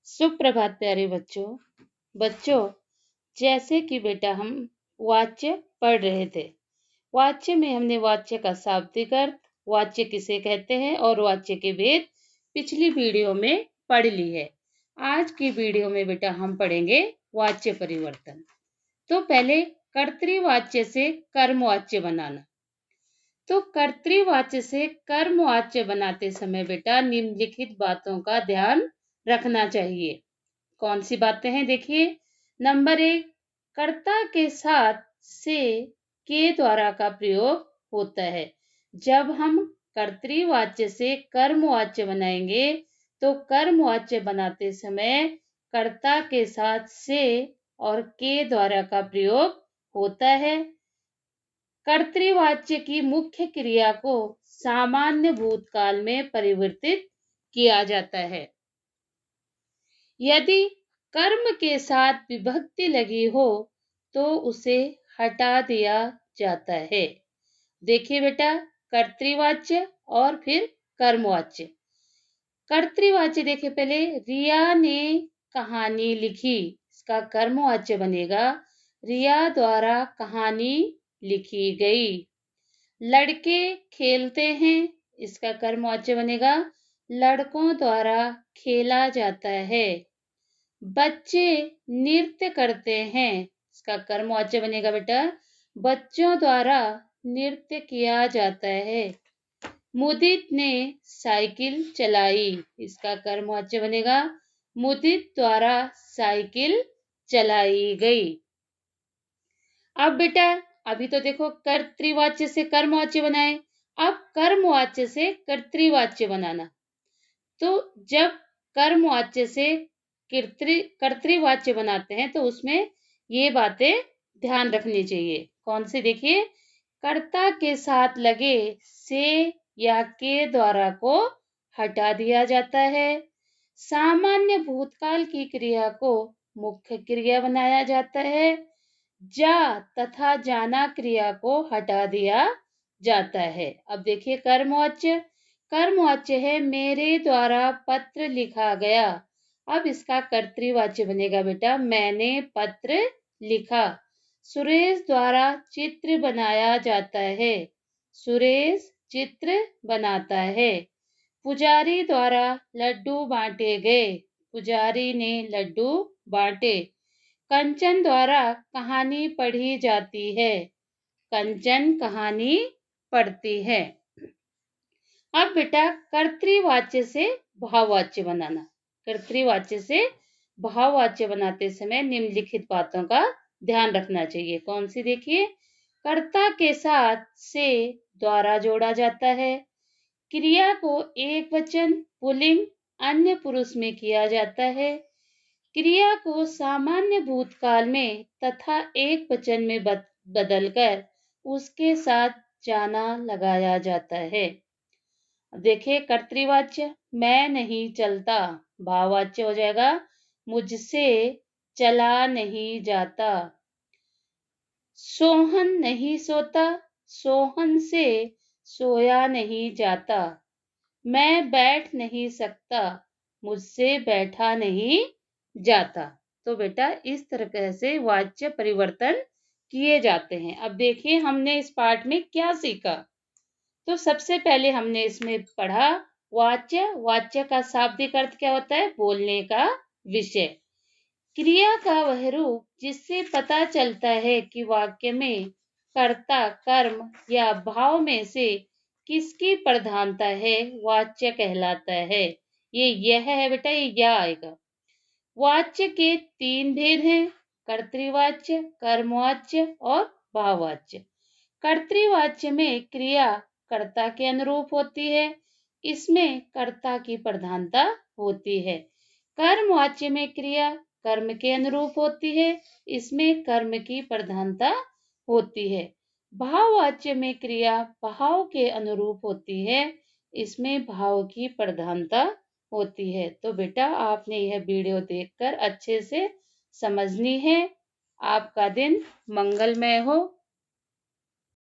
सुप्रभात प्यारे बच्चों। बच्चों, जैसे कि बेटा हम वाच्य पढ़ रहे थे। वाच्य में हमने वाच्य का शाब्दिक अर्थ, वाच्य किसे कहते हैं और वाच्य के भेद पिछली वीडियो में पढ़ ली है। आज की वीडियो में बेटा हम पढ़ेंगे वाच्य परिवर्तन। तो पहले कर्तृवाच्य से कर्मवाच्य बनाना। तो कर्तृवाच्य से कर्मवाच्य बनाते समय बेटा निम्नलिखित बातों का ध्यान रखना चाहिए। कौन सी बातें हैं देखिए। नंबर 1, कर्ता के साथ से के द्वारा का प्रयोग होता है। जब हम कर्तृवाच्य से कर्मवाच्य बनाएंगे तो कर्मवाच्य बनाते समय कर्ता के साथ से और के द्वारा का प्रयोग होता है। कर्तृवाच्य की मुख्य क्रिया को सामान्य भूतकाल में परिवर्तित किया जाता है। यदि कर्म के साथ विभक्ति लगी हो तो उसे हटा दिया जाता है। देखिए बेटा, कर्तृवाच्य और फिर कर्मवाच्य। कर्तृवाच्य देखिए पहले, रिया ने कहानी लिखी, इसका कर्मवाच्य बनेगा रिया द्वारा कहानी लिखी गई। लड़के खेलते हैं, इसका कर्मवाच्य बनेगा लड़कों द्वारा खेला जाता है। बच्चे नृत्य करते हैं, इसका कर्मवाच्य बनेगा बेटा बच्चों द्वारा नृत्य किया जाता है। मुदित ने साइकिल चलाई, इसका कर्मवाच्य बनेगा मुदित द्वारा साइकिल चलाई गई। अब बेटा अभी तो देखो कर्तृवाच्य से कर्मवाच्य बनाए, अब कर्मवाच्य से कर्तृवाच्य बनाना। तो जब कर्मवाच्य से कर्तृवाच्य बनाते हैं तो उसमें ये बातें ध्यान रखनी चाहिए। कौन सी देखिए, कर्ता के साथ लगे से या के द्वारा को हटा दिया जाता है। सामान्य भूतकाल की क्रिया को मुख्य क्रिया बनाया जाता है। जा तथा जाना क्रिया को हटा दिया जाता है। अब देखिए कर्मवाच्य। कर्मवाच्य है मेरे द्वारा पत्र लिखा गया। अब इसका कर्तृवाच्य बनेगा बेटा मैंने पत्र लिखा। सुरेश द्वारा चित्र बनाया जाता है। सुरेश चित्र बनाता है। पुजारी द्वारा लड्डू बांटे गए। पुजारी ने लड्डू बांटे। कंचन द्वारा कहानी पढ़ी जाती है। कंचन कहानी पढ़ती है। अब बेटा कर्तृवाच्य से भाववाच्य बनाना। कर्तृवाच्य से भाववाच्य बनाते समय निम्नलिखित बातों का ध्यान रखना चाहिए। कौन सी देखिए, कर्ता के साथ से द्वारा जोड़ा जाता है। क्रिया को एक वचन पुल्लिंग अन्य पुरुष में किया जाता है। क्रिया को सामान्य भूतकाल में तथा एक वचन में बदलकर उसके साथ जाना लगाया जाता है। देखिए कर्तृवाच्य मैं नहीं चलता, भाववाच्य हो जाएगा मुझसे चला नहीं जाता। सोहन नहीं सोता, सोहन से सोया नहीं जाता। मैं बैठ नहीं सकता, मुझसे बैठा नहीं जाता। तो बेटा इस तरह से वाच्य परिवर्तन किए जाते हैं। अब देखिए हमने इस पाठ में क्या सीखा। तो सबसे पहले हमने इसमें पढ़ा वाच्य। वाच्य का शाब्दिक अर्थ क्या होता है? बोलने का विषय। क्रिया का वह रूप जिससे पता चलता है कि वाक्य में कर्ता, कर्म या भाव में से किसकी प्रधानता है वाच्य कहलाता है। ये यह है बेटा, ये या आएगा। वाच्य के 3 भेद हैं, कर्तृवाच्य, कर्मवाच्य और भाववाच्य। कर्तृवाच्य में क्रिया कर्ता के अनुरूप होती है, इसमें कर्ता की प्रधानता होती है। कर्मवाच्य में क्रिया कर्म के अनुरूप होती है, इसमें कर्म की प्रधानता होती है। भाववाच्य में क्रिया भाव के अनुरूप होती है, इसमें भाव की प्रधानता होती है। तो बेटा आपने यह वीडियो देखकर अच्छे से समझनी है। आपका दिन मंगलमय हो।